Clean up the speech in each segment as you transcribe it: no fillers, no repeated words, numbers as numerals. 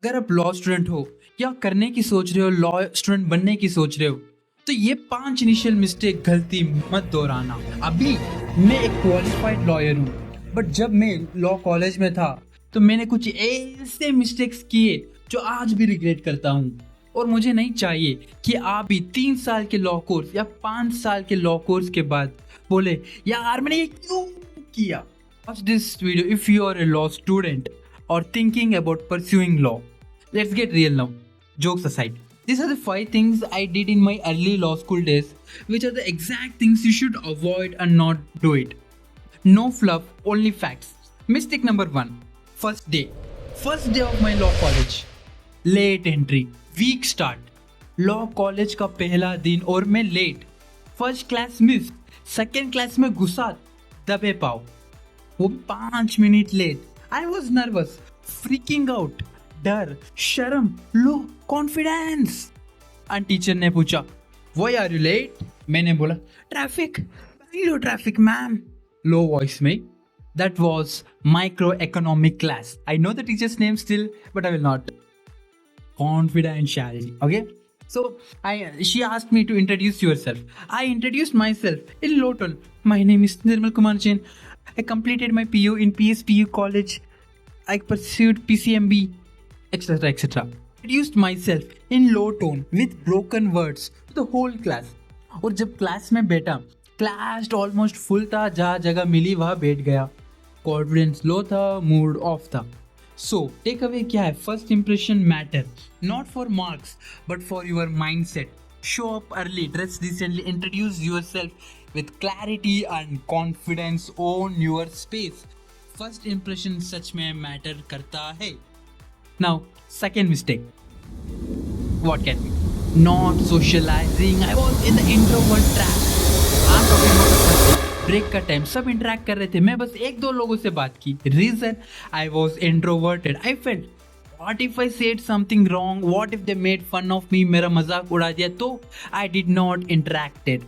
अगर आप law student हो या करने की सोच रहे हो, लॉ स्टूडेंट बनने की सोच रहे हो, तो ये 5 इनिशियल मिस्टेक गलती मत दोहराना। अभी मैं एक क्वालिफाइड लॉयर हूँ, बट जब मैं लॉ कॉलेज में था तो मैंने कुछ ऐसे मिस्टेक्स किए जो आज भी रिग्रेट करता हूँ। और मुझे नहीं चाहिए कि आप भी 3 साल के लॉ कोर्स या 5 साल के लॉ कोर्स के बाद बोले यार मैंने ये क्यों किया। Watch this video if you are a law student or thinking about pursuing law. Let's get real now. Jokes aside, these are the 5 things I did in my early law school days, which are the exact things you should avoid and not do it. No fluff, only facts. Mistake number 1. First day. First day of my law college. Late entry. Weak start. Law college का पहला दिन और मैं late. First class miss, second class में घुसा दबे पाओ, वो 5 minute late. I was nervous, freaking out, डर, शर्म, लो कॉन्फिडेंस। एंड टीचर ने पूछा व्हाई आर यू लेट। मैंने बोला traffic, Bangalore traffic ma'am, low voice में। That was micro economic class. I know the teachers name still but I will not. Confidentiality, okay. So she asked me to introduce yourself. I introduced myself in low tone. My name is Nirmal Kumar Jain. I completed my PU in PSPU college. I pursued PCMB, etc, etc. Introduced myself in low tone with broken words to the whole class. और जब class में बैठा, class almost full था, जहाँ जगह मिली वहाँ बैठ गया। कॉन्फिडेंस लो था, मूड ऑफ था। सो टेक अवे क्या है? First impression matter, not for marks but for your mindset. Show up early, dress decently, introduce yourself with clarity and confidence, own your space. First impression सच में matter करता है। Now second mistake, what can be? Not socializing. I was in the introvert trap. I'm talking about the first day. Break का time, सब interact कर रहे थे, मैं बस एक दो लोगों से बात की। Reason, I was introverted. I felt what if I said something wrong, what if they made fun of me, मेरा मजाक उड़ा दिया, तो आई डिड नॉट इंटरेक्टेड।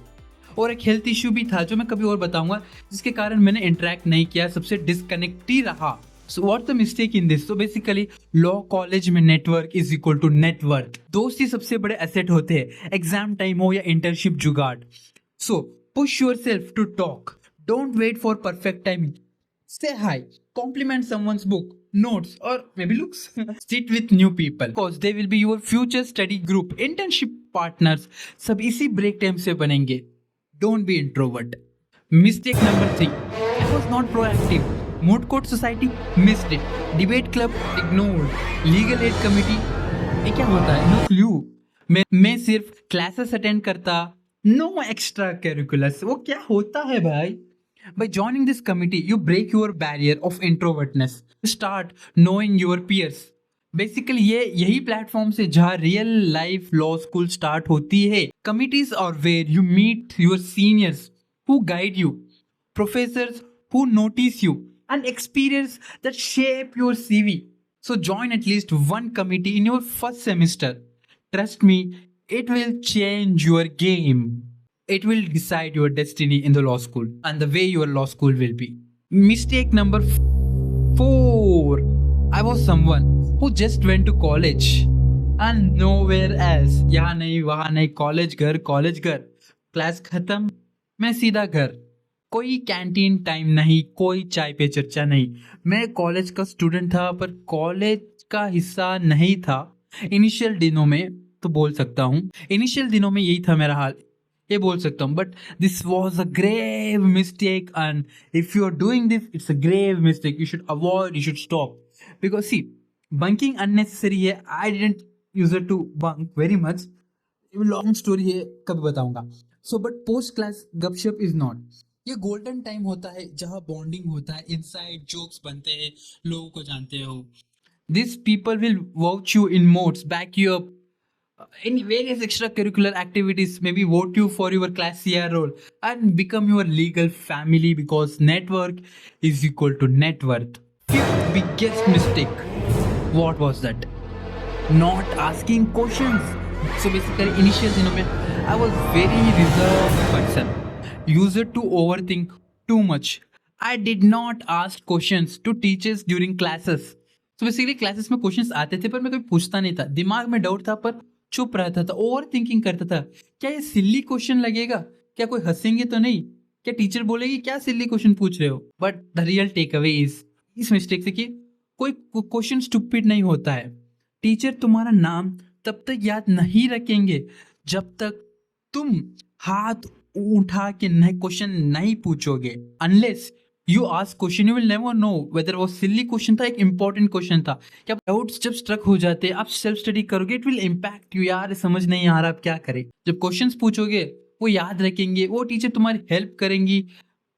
और एक हेल्थ इश्यू भी था जो मैं कभी और बताऊंगा, जिसके कारण मैंने इंटरेक्ट नहीं किया, सबसे डिस्कनेक्ट ही रहा। So what's the mistake in this? So basically law college में network is equal to net worth. दोस्त ही सबसे बड़े asset होते हैं, एग्जाम टाइम हो या इंटर्नशिप जुगाड़। So push yourself to talk. Don't wait for perfect timing. Say hi, compliment someone's book, notes or maybe looks. Sit with new people because they will be your future study group, internship partners. सब इसी break time से बनेंगे। Don't be introvert. Mistake number 3. I was not proactive. Moot Court Society, missed it. Debate Club, ignored. Legal Aid Committee, ये क्या होता है? No clue. मैं सिर्फ क्लासेस अटेंड करता, no extra curriculars. वो क्या होता है भाई? By joining this committee, you break your barrier of introvertness. You start knowing your peers. Basically ये यही प्लेटफॉर्म से जहाँ real life law school start होती है। कमिटीज और where you meet your seniors who guide you, professors who notice you, and experience that shape your CV. So join at least one committee in your first semester. Trust me, it will change your game. It will decide your destiny in the law school and the way your law school will be. Mistake number 4. I was someone who just went to college and nowhere else. यहाँ नहीं, वहाँ नहीं, college घर, class खत्म, मैं सीधा घर। कोई कैंटीन टाइम नहीं, कोई चाय पे चर्चा नहीं। मैं कॉलेज का स्टूडेंट था पर कॉलेज का हिस्सा नहीं था। इनिशियल दिनों में तो बोल सकता हूँ, इनिशियल दिनों में यही था मेरा हाल, ये बोल सकता हूँ। But this was a grave mistake and if you are doing this, it's a grave mistake. You should avoid, you should stop, because see bunking unnecessary है। I didn't use it to bunk very much, long story है, कभी बताऊंगा। So but post class गपशप is not. ये golden time होता है जहां bonding होता है, इनसाइड जोक्स बनते हैं, लोगों को जानते हो। This people will vouch you in modes, back you up in various extracurricular activities, maybe vote you for your class CR role and become your legal family, because network is equal to net worth. Fifth biggest mistake, what was that? Not asking questions. So basically initial दिनों में I was very reserved person, used to overthink too much. I did not ask questions to teachers during classes. तो basically classes में questions आते थे पर मैं कभी पूछता नहीं था, दिमाग में डाउट था पर चुप रहता था, ओवर थिंकिंग करता था, क्या ये सिल्ली क्वेश्चन लगेगा, क्या कोई हंसेंगे तो नहीं, क्या टीचर बोलेगी क्या सिल्ली क्वेश्चन पूछ रहे हो। But the real takeaway इस मिस्टेक से कि कोई क्वेश्चन स्टूपिड नहीं होता है। टीचर तुम्हारा नाम तब तक याद नहीं रखेंगे जब तक तुम हाथ उठा के नए क्वेश्चन नहीं पूछोगे। Unless you ask question you will never know whether वो सिली क्वेश्चन था एक इंपॉर्टेंट क्वेश्चन था। क्या डाउट्स जब स्ट्रक हो जाते हैं आप सेल्फ स्टडी करोगे, इट विल इम्पैक्ट यू, यार समझ नहीं आ रहा आप क्या करें। जब क्वेश्चंस पूछोगे वो याद रखेंगे, वो टीचर तुम्हारी हेल्प करेंगी,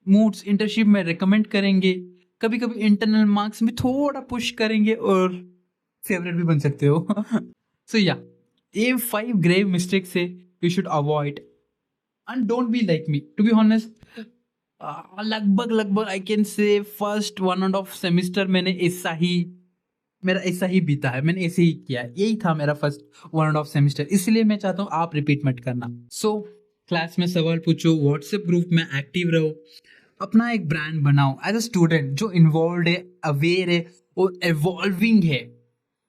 मूड्स इंटर्नशिप में रिकमेंड करेंगे, कभी कभी इंटरनल मार्क्स में थोड़ा पुश करेंगे और फेवरेट भी बन सकते हो। सो या ये 5 ग्रेव मिस्टेक्स से you should avoid and don't be like me. To be honest लगभग I can say first 1.5 semester मेरा ऐसा ही बीता है, मैंने ऐसे ही किया है, यही था मेरा फर्स्ट 1.5 सेमिस्टर। इसलिए मैं चाहता हूँ आप रिपीट मत करना। सो क्लास में सवाल पूछो, व्हाट्सएप ग्रुप में एक्टिव रहो, अपना एक ब्रांड बनाओ एज अ स्टूडेंट जो इन्वॉल्व है, अवेयर है और एवॉल्विंग है।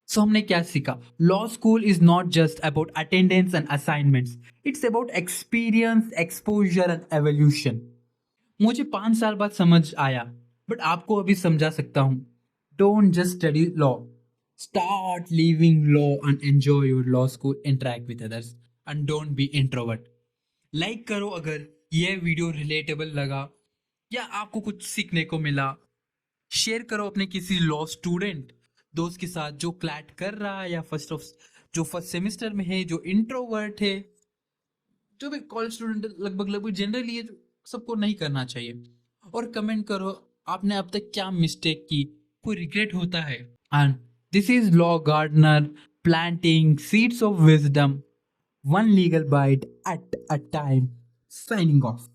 सो हमने क्या सीखा, law school is not just about attendance and assignments, it's about experience, exposure and evolution. मुझे 5 साल बाद समझ आया बट आपको अभी समझा सकता हूँ। Don't just study law, start living law and enjoy your law school, interact with others and don't B introvert. Like करो अगर यह वीडियो रिलेटेबल लगा या आपको कुछ सीखने को मिला। शेयर करो अपने किसी लॉ स्टूडेंट दोस्त के साथ जो क्लैट कर रहा है या जो फर्स्ट सेमेस्टर में है, जो इंट्रोवर्ट है, जो भी कॉलेज स्टूडेंट लगभग जनरली ये सबको नहीं करना चाहिए। और कमेंट करो आपने अब तक क्या मिस्टेक की, कोई रिग्रेट होता है। And this is law gardener planting seeds of wisdom, one legal bite at a time. Signing off.